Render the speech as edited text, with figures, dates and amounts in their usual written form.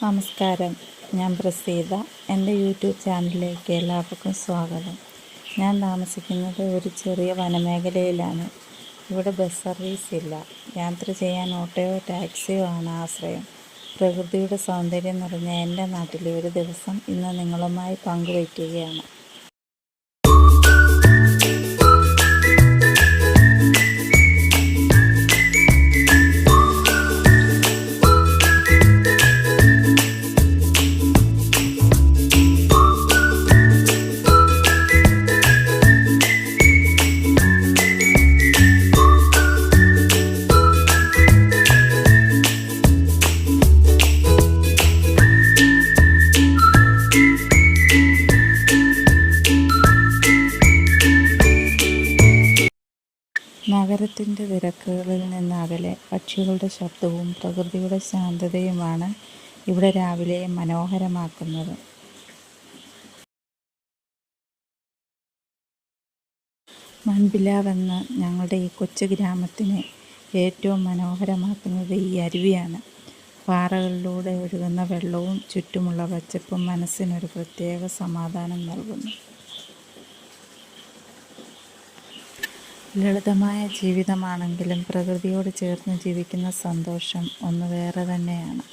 നമസ്കാരം, ഞാൻ പ്രസീത. എൻ്റെ യൂട്യൂബ് ചാനലിലേക്ക് എല്ലാവർക്കും സ്വാഗതം. ഞാൻ താമസിക്കുന്നത് ഒരു ചെറിയ വനമേഖലയിലാണ്. ഇവിടെ ബസ് സർവീസ് ഇല്ല. യാത്ര ചെയ്യാൻ ഓട്ടോയോ ടാക്സിയോ ആണ് ആശ്രയം. പ്രകൃതിയുടെ സൗന്ദര്യം നിറഞ്ഞ എൻ്റെ നാട്ടിലെ ഒരു ദിവസം ഇന്ന് നിങ്ങളുമായി പങ്കുവയ്ക്കുകയാണ്. നഗരത്തിൻ്റെ തിരക്കുകളിൽ നിന്ന് അകലെ പക്ഷികളുടെ ശബ്ദവും പ്രകൃതിയുടെ ശാന്തതയുമാണ് ഇവിടെ രാവിലെ മനോഹരമാക്കുന്നത്. മൺപിലാവെന്ന് ഞങ്ങളുടെ ഈ കൊച്ചു ഗ്രാമത്തിനെ ഏറ്റവും മനോഹരമാക്കുന്നത് ഈ അരുവിയാണ്. പാറകളിലൂടെ ഒഴുകുന്ന വെള്ളവും ചുറ്റുമുള്ള പച്ചപ്പും മനസ്സിനൊരു പ്രത്യേക സമാധാനം നൽകുന്നു. ലളിതമായ ജീവിതമാണെങ്കിലും പ്രകൃതിയോട് ചേർന്ന് ജീവിക്കുന്ന സന്തോഷം ഒന്ന് വേറെ തന്നെയാണ്.